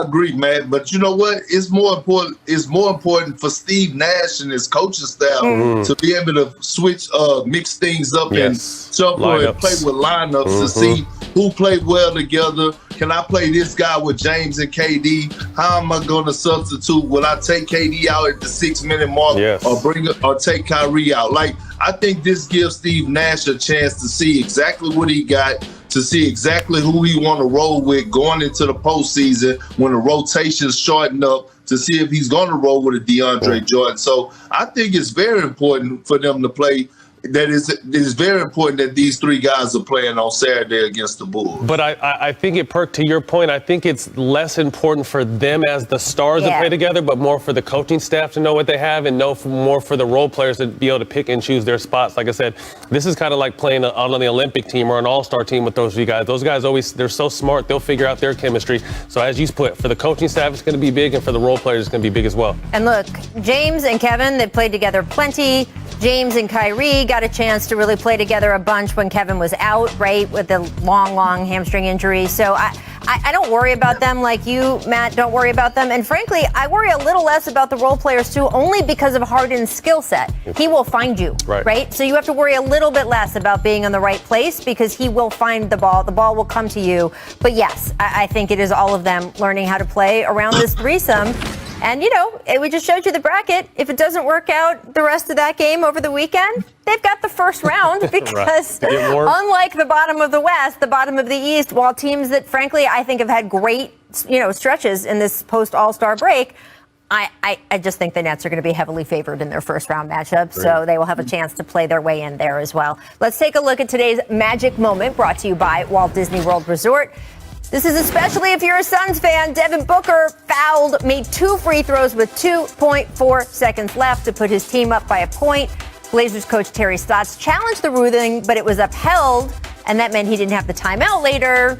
agree, man. But you know what? It's more important. It's more important for Steve Nash and his coaching staff to be able to switch, mix things up and shuffle and play with lineups to see who played well together. Can I play this guy with James and KD? How am I going to substitute? Will I take KD out at the 6-minute mark or take Kyrie out? Like, I think this gives Steve Nash a chance to see exactly what he got, to see exactly who he want to roll with going into the postseason when the rotation's shorten up, to see if he's going to roll with a DeAndre Jordan. So I think it's very important for them to play. That is very important that these three guys are playing on Saturday against the Bulls. But I think it, Perk, to your point, I think it's less important for them as the stars to play together, but more for the coaching staff to know what they have and more for the role players to be able to pick and choose their spots. Like I said, this is kind of like playing on the Olympic team or an all-star team with those three guys. Those guys they're so smart, they'll figure out their chemistry. So as you put, for the coaching staff, it's going to be big, and for the role players, it's going to be big as well. And look, James and Kevin, they've played together plenty. James and Kyrie got a chance to really play together a bunch when Kevin was out, right, with the long hamstring injury. So I don't worry about them like you, Matt, don't worry about them. And frankly, I worry a little less about the role players, too, only because of Harden's skill set. He will find you, right? So you have to worry a little bit less about being in the right place because he will find the ball. The ball will come to you. But yes, I think it is all of them learning how to play around this threesome. And, you know, we just showed you the bracket. If it doesn't work out the rest of that game over the weekend, they've got the first round because unlike the bottom of the West, the bottom of the East, while teams that, frankly, I think have had great, stretches in this post-All-Star break, I just think the Nets are going to be heavily favored in their first round matchup, so they will have a chance to play their way in there as well. Let's take a look at today's magic moment brought to you by Walt Disney World Resort. This is especially if you're a Suns fan. Devin Booker fouled, made 2 free throws with 2.4 seconds left to put his team up by a point. Blazers coach Terry Stotts challenged the ruling, but it was upheld, and that meant he didn't have the timeout later.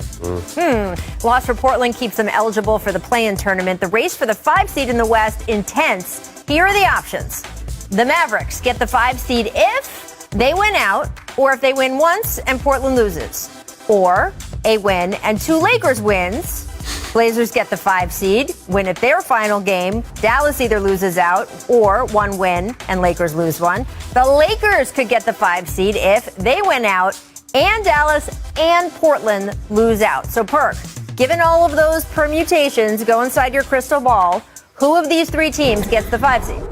Loss for Portland keeps them eligible for the play-in tournament. The race for the 5 seed in the West, intense. Here are the options. The Mavericks get the 5 seed if they win out, or if they win once and Portland loses. Or a win and 2 Lakers wins. Blazers get the 5 seed, win at their final game. Dallas either loses out or 1 win and Lakers lose 1. The Lakers could get the 5 seed if they win out and Dallas and Portland lose out. So, Perk, given all of those permutations, go inside your crystal ball. Who of these 3 teams gets the 5 seed?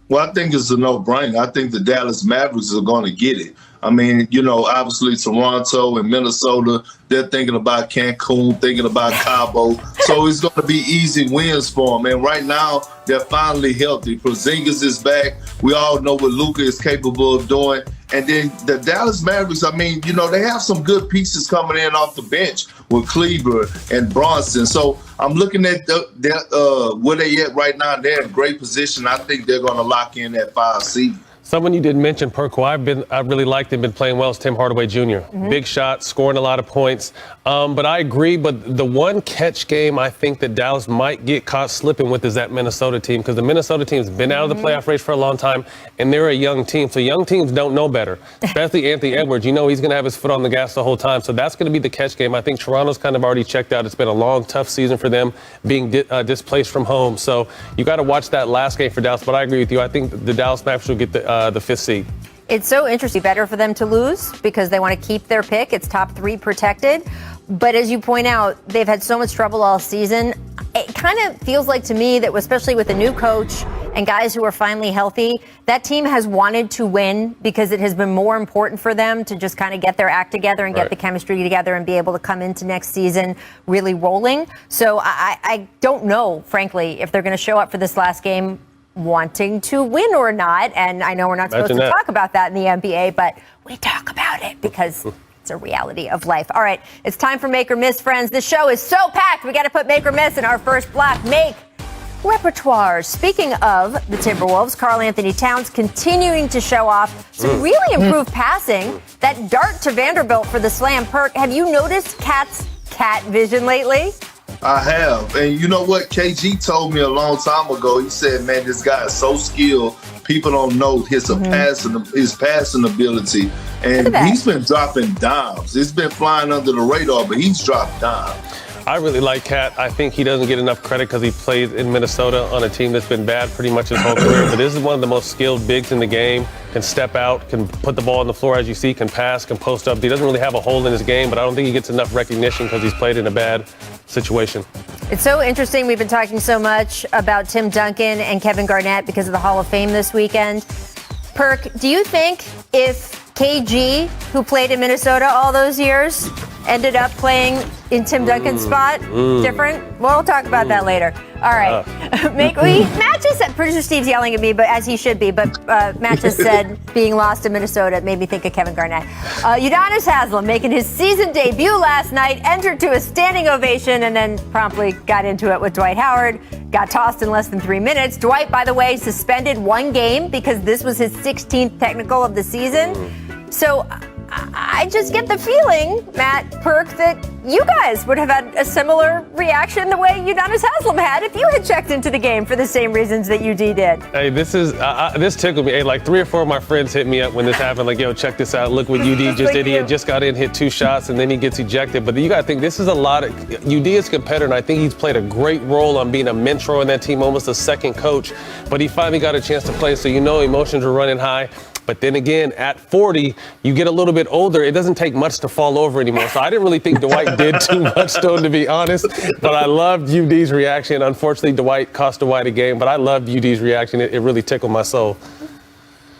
Well, I think it's a no-brainer. I think the Dallas Mavericks are going to get it. I mean, obviously Toronto and Minnesota, they're thinking about Cancun, thinking about Cabo. So it's going to be easy wins for them. And right now, they're finally healthy. Porzingis is back. We all know what Luka is capable of doing. And then the Dallas Mavericks, I mean, they have some good pieces coming in off the bench with Kleber and Bronson. So I'm looking at where they at right now. They're in great position. I think they're going to lock in that 5 seed. Someone you didn't mention, Perk, who I really liked and been playing well is Tim Hardaway Jr. Big shot, scoring a lot of points. But I agree. But the one catch game I think that Dallas might get caught slipping with is that Minnesota team, because the Minnesota team's been out of the playoff race for a long time, and they're a young team. So young teams don't know better, especially Anthony Edwards. He's going to have his foot on the gas the whole time. So that's going to be the catch game. I think Toronto's kind of already checked out. It's been a long, tough season for them, being displaced from home. So you got to watch that last game for Dallas. But I agree with you. I think the Dallas Mavericks will get the 5th seed. It's so interesting. Better for them to lose because they want to keep their pick. It's top 3 protected. But as you point out, they've had so much trouble all season. It kind of feels like to me that, especially with a new coach and guys who are finally healthy, that team has wanted to win because it has been more important for them to just kind of get their act together and get the chemistry together and be able to come into next season really rolling. So I don't know, frankly, if they're going to show up for this last game wanting to win or not. And I know we're not supposed to talk about that in the NBA, but we talk about it because it's a reality of life. All right, it's time for Make or Miss, friends. This show is so packed. We got to put Make or Miss in our first block. Make repertoire. Speaking of the Timberwolves, Karl Anthony Towns continuing to show off some really improved passing. That dart to Vanderbilt for the slam. Perk, have you noticed Cat's cat vision lately? I have. And you know what? KG told me a long time ago. He said, man, this guy is so skilled. People don't know his passing ability. And he's been dropping dimes. It's been flying under the radar, but he's dropped dimes. I really like Cat. I think he doesn't get enough credit because he played in Minnesota on a team that's been bad pretty much his whole career. But this is one of the most skilled bigs in the game. Can step out, can put the ball on the floor as you see, can pass, can post up. He doesn't really have a hole in his game, but I don't think he gets enough recognition because he's played in a bad situation. It's so interesting. We've been talking so much about Tim Duncan and Kevin Garnett because of the Hall of Fame this weekend. Perk, do you think if KG, who played in Minnesota all those years, ended up playing in Tim Duncan's spot, different? We'll talk about that later. All right. Matt just said, producer Steve's yelling at me, but as he should be, but Matt just said being lost in Minnesota made me think of Kevin Garnett. Udonis Haslem making his season debut last night, entered to a standing ovation, and then promptly got into it with Dwight Howard. Got tossed in less than 3 minutes. Dwight, by the way, suspended 1 game because this was his 16th technical of the season. So I just get the feeling, Matt, Perk, that you guys would have had a similar reaction the way Udonis Haslem had if you had checked into the game for the same reasons that UD did. Hey, this tickled me. Hey, like 3 or 4 of my friends hit me up when this happened. Like, yo, check this out. Look what UD just did. He had just got in, hit 2 shots, and then he gets ejected. But you got to think, this is a lot of UD is a competitor, and I think he's played a great role on being a mentor on that team, almost a second coach. But he finally got a chance to play, so emotions were running high. But then again, at 40, you get a little bit older. It doesn't take much to fall over anymore. So I didn't really think Dwight did too much, though, to be honest. But I loved UD's reaction. Unfortunately, Dwight cost Dwight a game. But I loved UD's reaction. It really tickled my soul.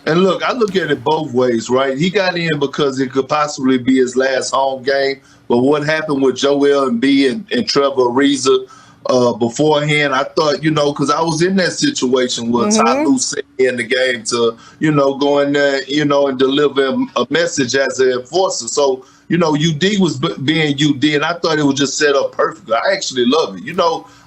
And look, I look at it both ways, right? He got in because it could possibly be his last home game. But what happened with Joel Embiid and Trevor Ariza beforehand, I thought, because I was in that situation where Ty Lue sent me in the game to, go in there, and deliver a message as an enforcer. So, UD was being UD, and I thought it was just set up perfectly. I actually love it.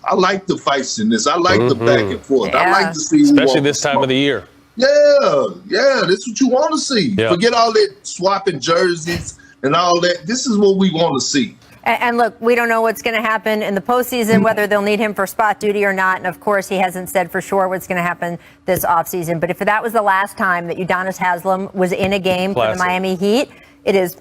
I like the fights in this. I like the back and forth. Yeah. I like to see especially this time of the year. Yeah, that's what you want to see. Yeah. Forget all that swapping jerseys and all that. This is what we want to see. And look, we don't know what's going to happen in the postseason, whether they'll need him for spot duty or not. And of course, he hasn't said for sure what's going to happen this offseason. But if that was the last time that Udonis Haslem was in a game for the Miami Heat, it is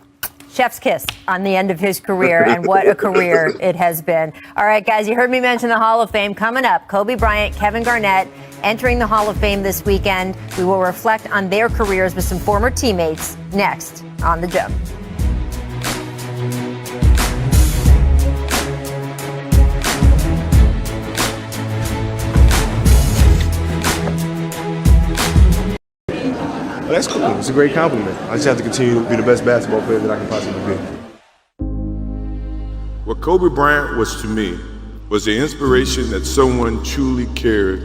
chef's kiss on the end of his career. And what a career it has been. All right, guys, you heard me mention the Hall of Fame coming up. Kobe Bryant, Kevin Garnett entering the Hall of Fame this weekend. We will reflect on their careers with some former teammates next on The Joke. Well, that's cool. It's a great compliment. I just have to continue to be the best basketball player that I can possibly be. What Kobe Bryant was to me was the inspiration that someone truly cared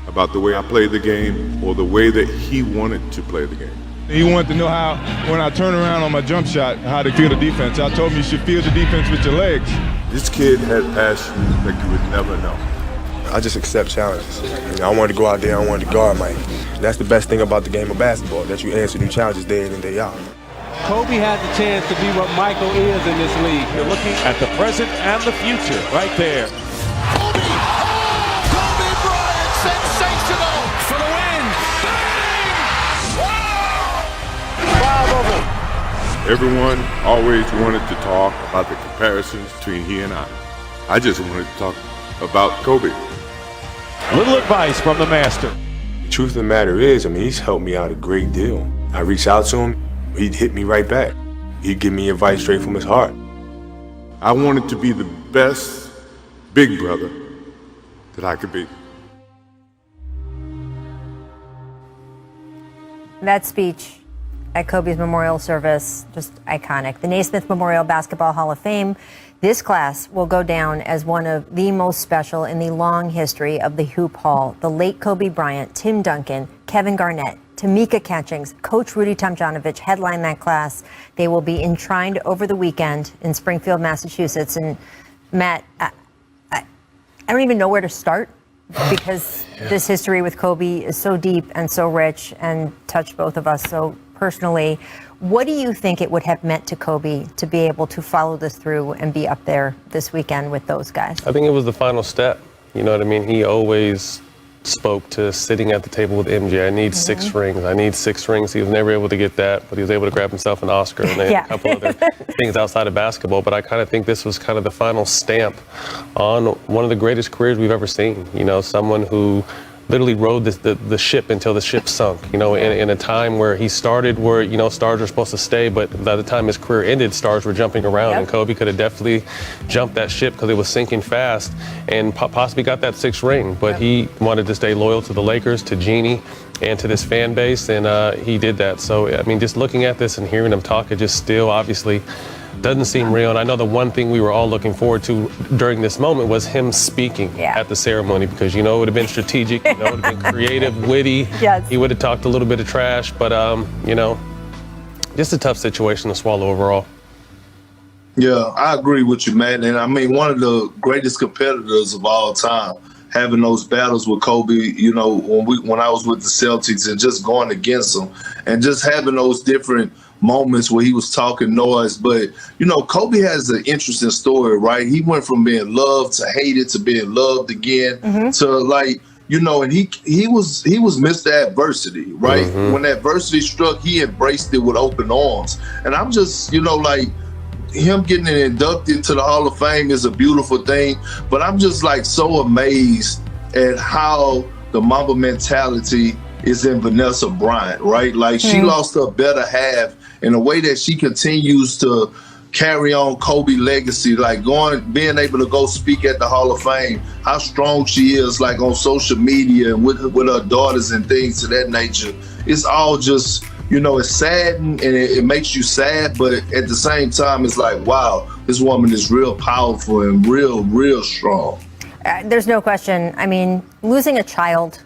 about the way I played the game or the way that he wanted to play the game. He wanted to know how, when I turn around on my jump shot, how to feel the defense. I told him you should feel the defense with your legs. This kid had passion like you would never know. I just accept challenges. I wanted to go out there, I wanted to guard Mike. That's the best thing about the game of basketball, that you answer new challenges day in and day out. Kobe has a chance to be what Michael is in this league. You're looking at the present and the future right there. Kobe Bryant, sensational for the win. Bang! Wow! Everyone always wanted to talk about the comparisons between he and I just wanted to talk about Kobe. A little advice from the master. The truth of the matter is, he's helped me out a great deal. I reached out to him, he'd hit me right back. He'd give me advice straight from his heart. I wanted to be the best big brother that I could be. That speech at Kobe's memorial service, just iconic. The Naismith Memorial Basketball Hall of Fame. This class will go down as one of the most special in the long history of the Hoop Hall. The late Kobe Bryant, Tim Duncan, Kevin Garnett, Tamika Catchings, Coach Rudy Tomjanovich headline that class. They will be enshrined over the weekend in Springfield, Massachusetts. And Matt, I don't even know where to start because this history with Kobe is so deep and so rich and touched both of us so personally. What do you think it would have meant to Kobe to be able to follow this through and be up there this weekend with those guys? I think it was the final step. You know what I mean? He always spoke to sitting at the table with MJ. I need 6 rings. I need 6 rings. He was never able to get that, but he was able to grab himself an Oscar and a couple other things outside of basketball. But I kind of think this was kind of the final stamp on one of the greatest careers we've ever seen. You know, someone who literally rode the ship until the ship sunk, you know, in a time where he started where, you know, stars are supposed to stay, but by the time his career ended, stars were jumping around, and Kobe could have definitely jumped that ship because it was sinking fast and possibly got that 6th ring, but he wanted to stay loyal to the Lakers, to Jeannie, and to this fan base, and he did that. So, I mean, just looking at this and hearing him talk, it just still obviously doesn't seem real. And I know the one thing we were all looking forward to during this moment was him speaking at the ceremony, because, you know, it would have been strategic, you know, it would have been creative, witty. He would have talked a little bit of trash, but, you know, just a tough situation to swallow overall. Yeah, I agree with you, man. And I mean, one of the greatest competitors of all time, having those battles with Kobe, you know, when I was with the Celtics and just going against him and just having those different moments where he was talking noise. But, you know, Kobe has an interesting story, right? He went from being loved to hated to being loved again to, like, you know, and he was Mr. Adversity, right? When adversity struck, he embraced it with open arms. And I'm just, you know, like, him getting inducted into the Hall of Fame is a beautiful thing, but I'm just like so amazed at how the Mamba mentality is in Vanessa Bryant, right? Like she lost her better half in a way that she continues to carry on Kobe legacy, like being able to go speak at the Hall of Fame, how strong she is, like on social media and with her daughters and things of that nature. It's all just, you know, it's sad and it makes you sad, but at the same time, it's like, wow, this woman is real powerful and real strong. There's no question. I mean, losing a child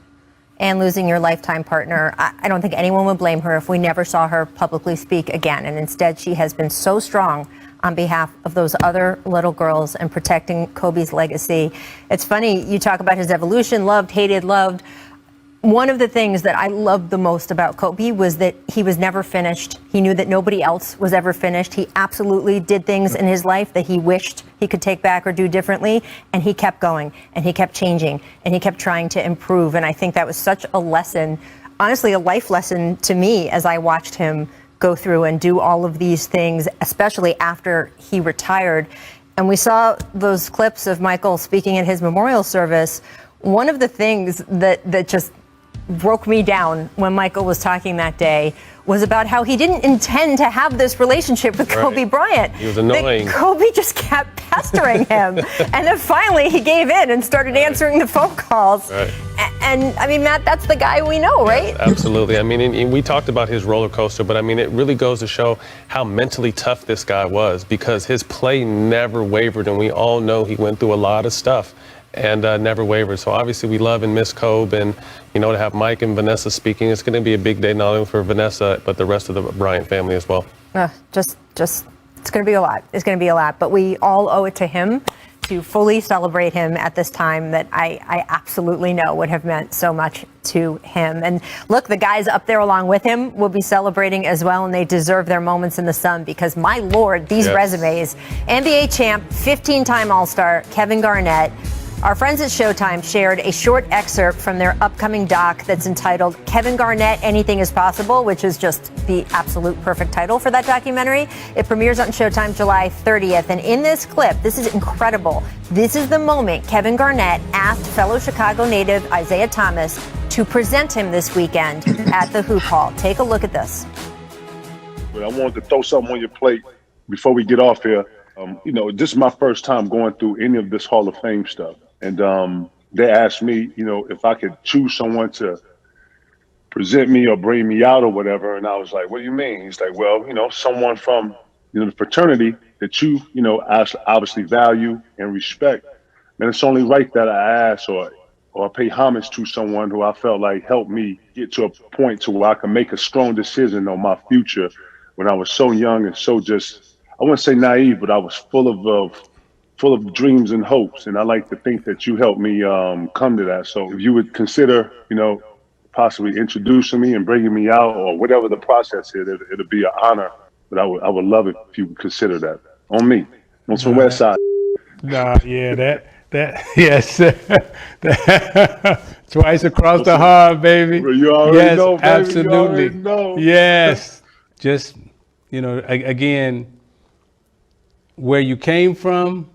and losing your lifetime partner, I don't think anyone would blame her if we never saw her publicly speak again. And instead, she has been so strong on behalf of those other little girls and protecting Kobe's legacy. It's funny, you talk about his evolution, loved, hated, loved. One of the things that I loved the most about Kobe was that he was never finished. He knew that nobody else was ever finished. He absolutely did things in his life that he wished he could take back or do differently. And he kept going and he kept changing and he kept trying to improve. And I think that was such a lesson, honestly, a life lesson to me as I watched him go through and do all of these things, especially after he retired. And we saw those clips of Michael speaking at his memorial service. One of the things that just broke me down when Michael was talking that day was about how he didn't intend to have this relationship with Kobe Bryant. He was annoying. That Kobe just kept pestering him. And then finally he gave in and started answering the phone calls. And I mean, Matt, that's the guy we know, right? Yeah, absolutely. I mean, and we talked about his roller coaster, but I mean, it really goes to show how mentally tough this guy was, because his play never wavered. And we all know he went through a lot of stuff and never wavered. So obviously we love and miss Kobe, and, you know, to have Mike and Vanessa speaking, it's going to be a big day not only for Vanessa, but the rest of the Bryant family as well. Just it's going to be a lot. It's going to be a lot. But we all owe it to him to fully celebrate him at this time that I absolutely know would have meant so much to him. And look, the guys up there along with him will be celebrating as well, and they deserve their moments in the sun, because my Lord, these resumes. NBA champ, 15-time All-Star Kevin Garnett. Our friends at Showtime shared a short excerpt from their upcoming doc that's entitled Kevin Garnett, Anything is Possible, which is just the absolute perfect title for that documentary. It premieres on Showtime July 30th. And in this clip, this is incredible. This is the moment Kevin Garnett asked fellow Chicago native Isaiah Thomas to present him this weekend at the Hoop Hall. Take a look at this. But I wanted to throw something on your plate before we get off here. You know, this is my first time going through any of this Hall of Fame stuff. And they asked me, you know, if I could choose someone to present me or bring me out or whatever. And I was like, what do you mean? He's like, well, you know, someone from, you know, the fraternity that you know, obviously value and respect. And it's only right that I ask or pay homage to someone who I felt like helped me get to a point to where I can make a strong decision on my future when I was so young and so just, I wouldn't say naive, but I was full of dreams and hopes. And I like to think that you helped me come to that. So if you would consider, you know, possibly introducing me and bringing me out or whatever the process is, it'll be an honor. But I would love it if you would consider that on me, on some West Side. Nah, yeah, Yes. Twice across the heart, baby. You already know, baby. Absolutely. You already know. Yes. Just, again, where you came from,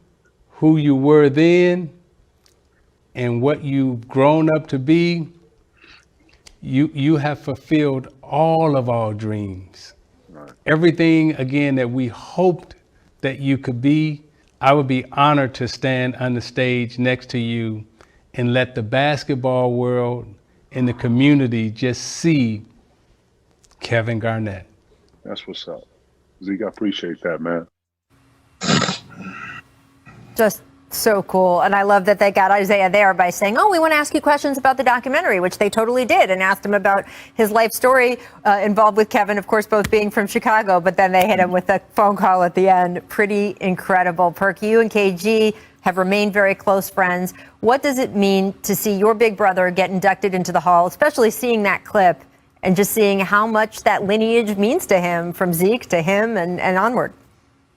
who you were then, and what you've grown up to be, you have fulfilled all of our dreams. Right. Everything, again, that we hoped that you could be. I would be honored to stand on the stage next to you and let the basketball world and the community just see Kevin Garnett. That's what's up. Zeke, I appreciate that, man. Just so cool. And I love that they got Isaiah there by saying, we want to ask you questions about the documentary, which they totally did, and asked him about his life story involved with Kevin, of course, both being from Chicago, but then they hit him with a phone call at the end. Pretty incredible. Perk, you and KG have remained very close friends. What does it mean to see your big brother get inducted into the Hall, especially seeing that clip and just seeing how much that lineage means to him, from Zeke to him and onward?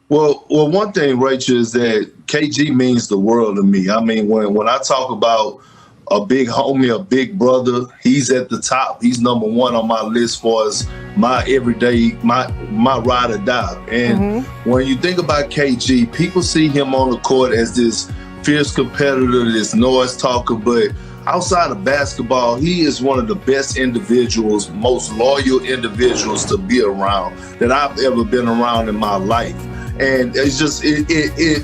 Well, one thing, Rachel, is that KG means the world to me. I mean, when I talk about a big homie, a big brother, he's at the top. He's number one on my list for as my everyday, my ride or die. And when you think about KG, people see him on the court as this fierce competitor, this noise talker, but outside of basketball, he is one of the best individuals, most loyal individuals to be around that I've ever been around in my life. And it's just, it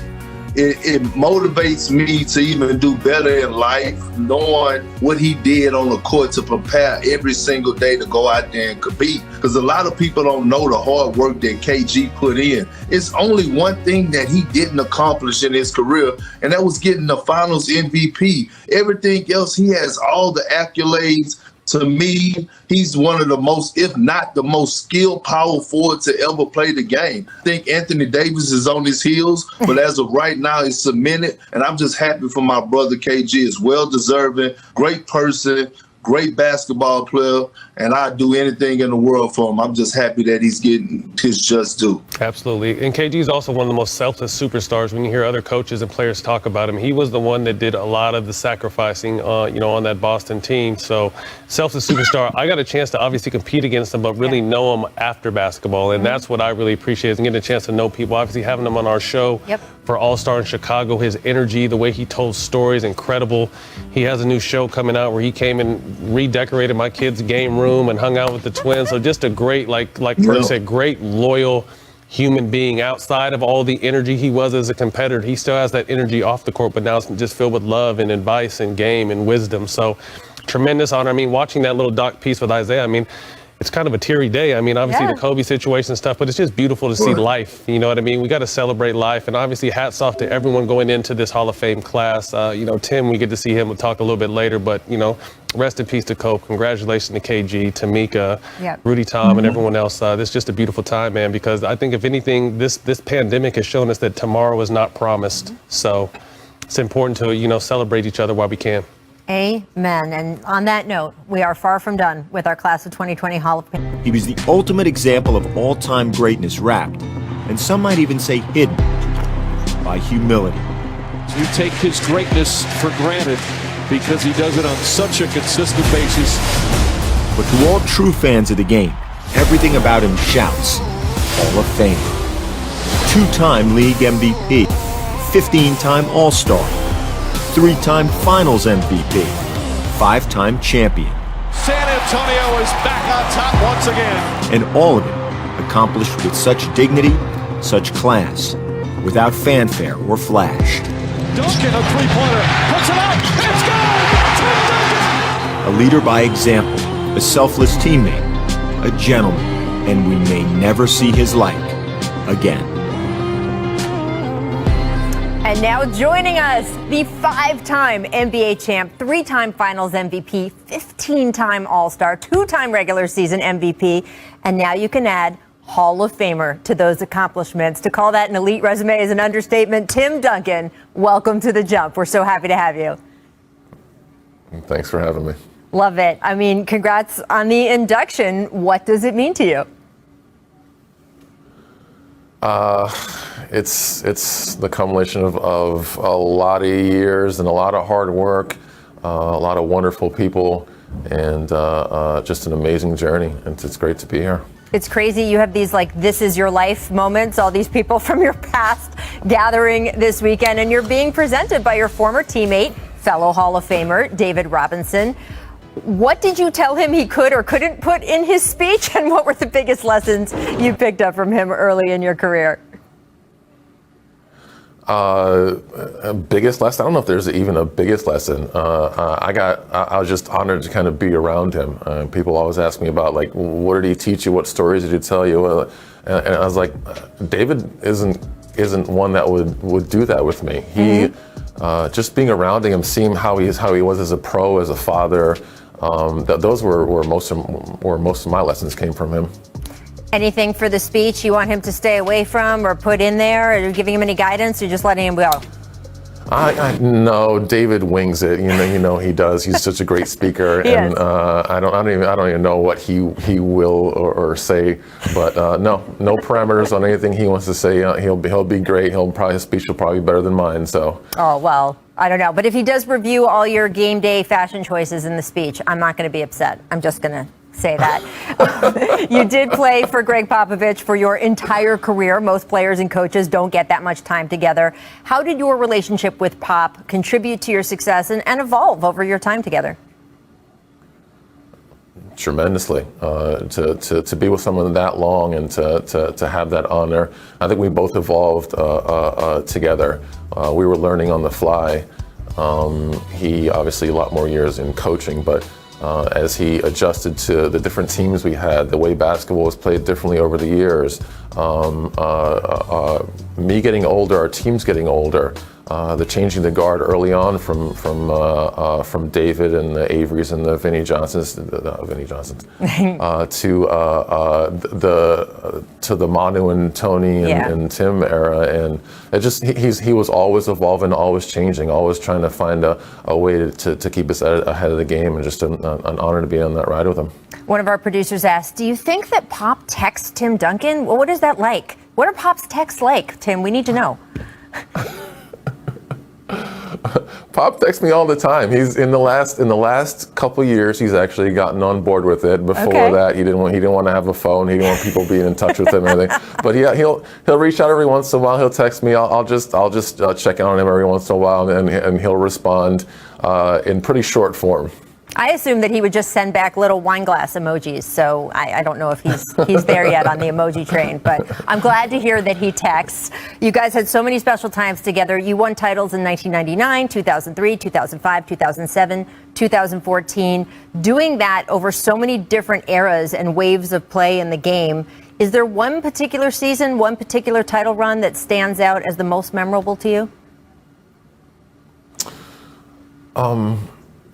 motivates me to even do better in life, knowing what he did on the court to prepare every single day to go out there and compete. Because a lot of people don't know the hard work that KG put in. It's only one thing that he didn't accomplish in his career, and that was getting the finals MVP. Everything else, he has all the accolades. To me, he's one of the most, if not the most skilled power forward to ever play the game. I think Anthony Davis is on his heels, but as of right now, he's cemented. And I'm just happy for my brother KG. Is well-deserving, great person, great basketball player, and I'd do anything in the world for him. I'm just happy that he's getting his just due. Absolutely. And KG is also one of the most selfless superstars. When you hear other coaches and players talk about him, he was the one that did a lot of the sacrificing, on that Boston team. So selfless superstar. I got a chance to obviously compete against him, but really know him after basketball. And that's what I really appreciate, is getting a chance to know people. Obviously having him on our show for All-Star in Chicago, his energy, the way he told stories, incredible. He has a new show coming out where he came and redecorated my kids' game room and hung out with the twins. So just a great, like Perk said, great, loyal human being. Outside of all the energy he was as a competitor, he still has that energy off the court, but now it's just filled with love and advice and game and wisdom. So tremendous honor. I mean, watching that little doc piece with Isaiah, I mean, it's kind of a teary day. I mean, obviously the Kobe situation and stuff, but it's just beautiful to see life. You know what I mean? We got to celebrate life. And obviously hats off to everyone going into this Hall of Fame class. Tim, we get to see him. We'll talk a little bit later, but, rest in peace to Cope. Congratulations to KG, Tamika, Rudy Tom, and everyone else. This is just a beautiful time, man, because I think if anything, this pandemic has shown us that tomorrow is not promised. So it's important to, celebrate each other while we can. Amen. And on that note, we are far from done with our class of 2020 Hall of Fame. He was the ultimate example of all-time greatness wrapped, and some might even say hidden, by humility. You take his greatness for granted because he does it on such a consistent basis. But to all true fans of the game, everything about him shouts Hall of Fame. 2-time league MVP, 15-time All-Star, 3-time Finals MVP, 5-time champion. San Antonio is back on top once again. And all of it accomplished with such dignity, such class, without fanfare or flash. Duncan, a three-pointer, puts it out, it's good! A leader by example, a selfless teammate, a gentleman, and we may never see his like again. And now joining us, the 5-time NBA champ, 3-time Finals MVP, 15-time All-Star, 2-time regular season MVP, and now you can add Hall of Famer to those accomplishments. To call that an elite resume is an understatement. Tim Duncan, welcome to The Jump. We're so happy to have you. Thanks for having me. Love it. I mean, congrats on the induction. What does it mean to you? it's the culmination of a lot of years and a lot of hard work, a lot of wonderful people, and just an amazing journey. And it's great to be here. It's crazy. You have these this is your life moments, all these people from your past gathering this weekend, and you're being presented by your former teammate, fellow Hall of Famer, David Robinson. What did you tell him he could or couldn't put in his speech, and what were the biggest lessons you picked up from him early in your career? Biggest lesson? I don't know if there's even a biggest lesson. I was just honored to kind of be around him. People always ask me about what did he teach you? What stories did he tell you? And I was like, David isn't one that would do that with me. He just being around him, seeing how he was as a pro, as a father. Those were most of my lessons came from him. Anything for the speech you want him to stay away from or put in there? Are you giving him any guidance or just letting him go? No, David wings it. You know he does. He's such a great speaker, and I don't even know what he will or say. But no parameters on anything he wants to say. He'll be great. His speech will probably be better than mine. So. Oh well, I don't know. But if he does review all your game day fashion choices in the speech, I'm not going to be upset. I'm just going to say that. You did play for Greg Popovich for your entire career. Most players and coaches don't get that much time together. How did your relationship with Pop contribute to your success and evolve over your time together? Tremendously. To be with someone that long and to have that honor. I think we both evolved together. We were learning on the fly. He obviously a lot more years in coaching, but as he adjusted to the different teams we had, the way basketball was played differently over the years, me getting older, our teams getting older, the changing the guard early on from David and the Averys and the Vinnie Johnsons, to the Manu and Tony and Tim era, and it just he was always evolving, always changing, always trying to find a way to keep us ahead of the game, and just an honor to be on that ride with him. One of our producers asked, do you think that Pop texts Tim Duncan? Well, what is that like? What are Pop's texts like, Tim? We need to know. Pop texts me all the time. He's in the last couple years, he's actually gotten on board with it. Before that, he didn't want to have a phone. He didn't want people being in touch with him or anything. But yeah, he'll reach out every once in a while. He'll text me. I'll just check in on him every once in a while, and he'll respond in pretty short form. I assume that he would just send back little wine glass emojis, so I don't know if he's there yet on the emoji train, but I'm glad to hear that he texts. You guys had so many special times together. You won titles in 1999, 2003, 2005, 2007, 2014. Doing that over so many different eras and waves of play in the game, is there one particular season, one particular title run that stands out as the most memorable to you?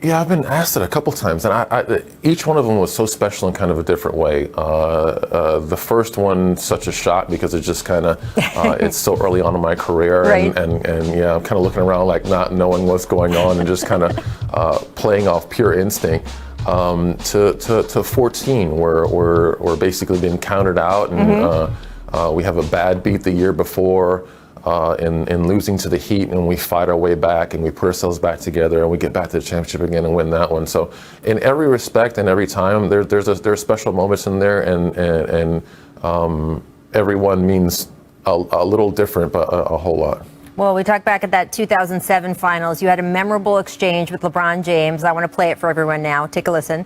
Yeah, I've been asked it a couple times, and each one of them was so special in kind of a different way. The first one, such a shock because it just kind of, it's so early on in my career, right. and yeah, I'm kind of looking around like not knowing what's going on and just kind of playing off pure instinct. To 14, where we're basically being counted out, and we have a bad beat the year before. In losing to the Heat, and we fight our way back and we put ourselves back together and we get back to the championship again and win that one. So in every respect and every time, there's special moments in there, and everyone means a little different, but a whole lot. Well, we talked back at that 2007 finals. You had a memorable exchange with LeBron James. I want to play it for everyone now. Take a listen.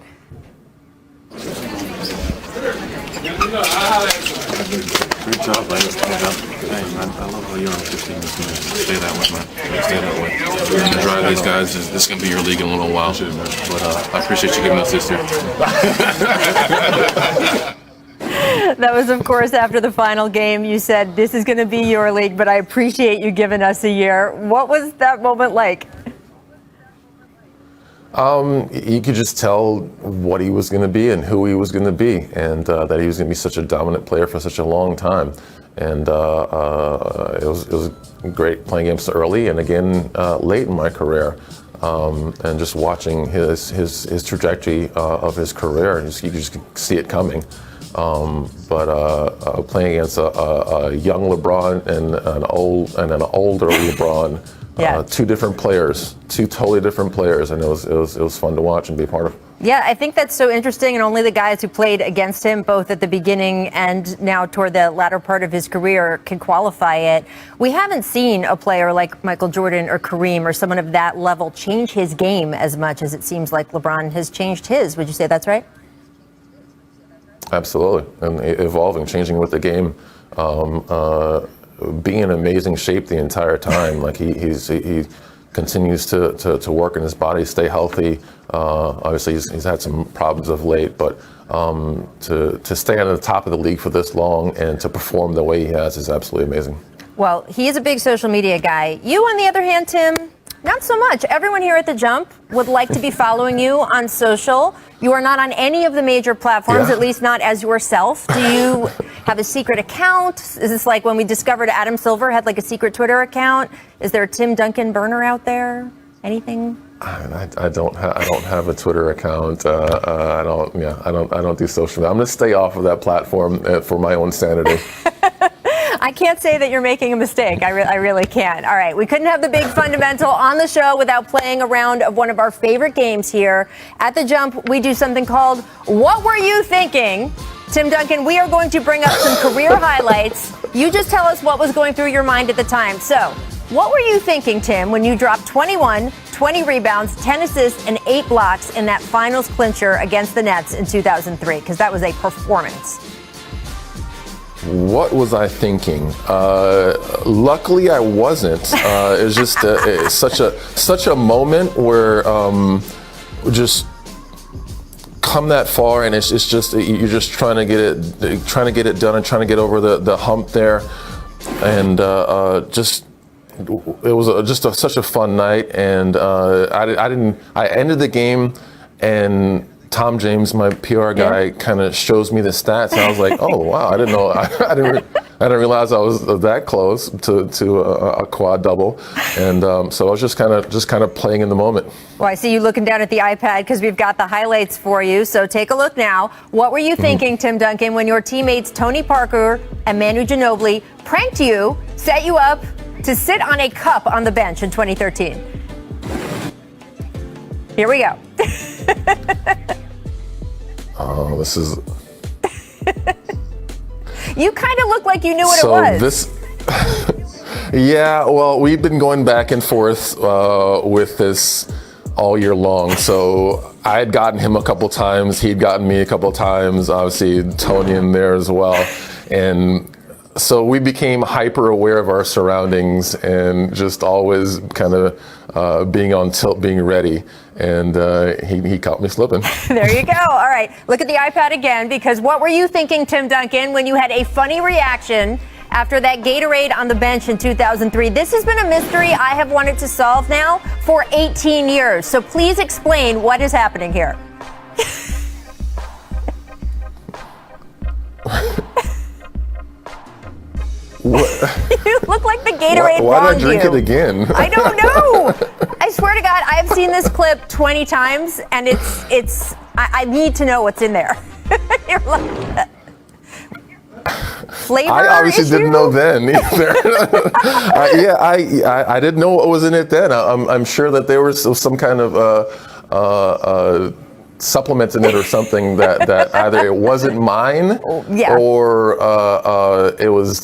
Great job, man. Good job. Hey, man, I love how you're on 15 this minute. Stay that way, man. Stay that way. We're going to drive these guys. This is going to be your league in a little while. But I appreciate you giving us this year. That was, of course, after the final game. You said, this is going to be your league, but I appreciate you giving us a year. What was that moment like? You could just tell what he was going to be and who he was going to be, and that he was going to be such a dominant player for such a long time. And it was great playing him so early and again late in my career, and just watching his trajectory of his career. You just see it coming. but playing against a young LeBron and an older LeBron, two different players, two totally different players, and it was fun to watch and be a part of. Yeah, I think that's so interesting, and only the guys who played against him, both at the beginning and now toward the latter part of his career, can qualify it. We haven't seen a player like Michael Jordan or Kareem or someone of that level change his game as much as it seems like LeBron has changed his. Would you say that's right? Absolutely, and evolving, changing with the game, being in amazing shape the entire time. Like he continues to work in his body, stay healthy. Obviously, he's had some problems of late, but to stay on the top of the league for this long and to perform the way he has is absolutely amazing. Well, he is a big social media guy. You, on the other hand, Tim, not so much. Everyone here at The Jump would like to be following you on social. You are not on any of the major platforms, at least not as yourself. Do you have a secret account? Is this like when we discovered Adam Silver had like a secret Twitter account? Is there a Tim Duncan burner out there? Anything? I don't have a Twitter account. I don't do social media. I'm going to stay off of that platform for my own sanity. I can't say that you're making a mistake. I really can't. All right. We couldn't have the big fundamental on the show without playing a round of one of our favorite games here. At The Jump, we do something called What Were You Thinking? Tim Duncan, we are going to bring up some career highlights. You just tell us what was going through your mind at the time. So, what were you thinking, Tim, when you dropped 21, 20 rebounds, 10 assists, and 8 blocks in that finals clincher against the Nets in 2003? Because that was a performance. What was I thinking? Luckily, I wasn't. It was just such a moment where just come that far, and it's just you're just trying to get it done and trying to get over the hump there, and it was such a fun night, and I ended the game, and Tom James, my PR guy, kind of shows me the stats, and I was like, "Oh wow! I didn't know. I didn't realize I was that close to a quad double." And so I was just kind of playing in the moment. Well, I see you looking down at the iPad because we've got the highlights for you. So take a look now. What were you thinking, Tim Duncan, when your teammates Tony Parker and Manu Ginobili pranked you, set you up to sit on a cup on the bench in 2013? Here we go. Oh, this is. You kind of look like you knew what it was. Yeah, well, we've been going back and forth with this all year long. So I had gotten him a couple times. He'd gotten me a couple times. Obviously, Tony in there as well. And so we became hyper aware of our surroundings and just always kind of being on tilt, being ready. And he caught me slipping. There you go. All right. Look at the iPad again, because what were you thinking, Tim Duncan, when you had a funny reaction after that Gatorade on the bench in 2003? This has been a mystery I have wanted to solve now for 18 years. So please explain what is happening here. You look like the Gatorade why did I drink you. it again? I don't know. I swear to God, I have seen this clip 20 times, and I need to know what's in there. You're like, flavor I obviously issue? didn't know then either. I didn't know what was in it then. I'm sure that there was some kind of supplement in it or something that either it wasn't mine or it was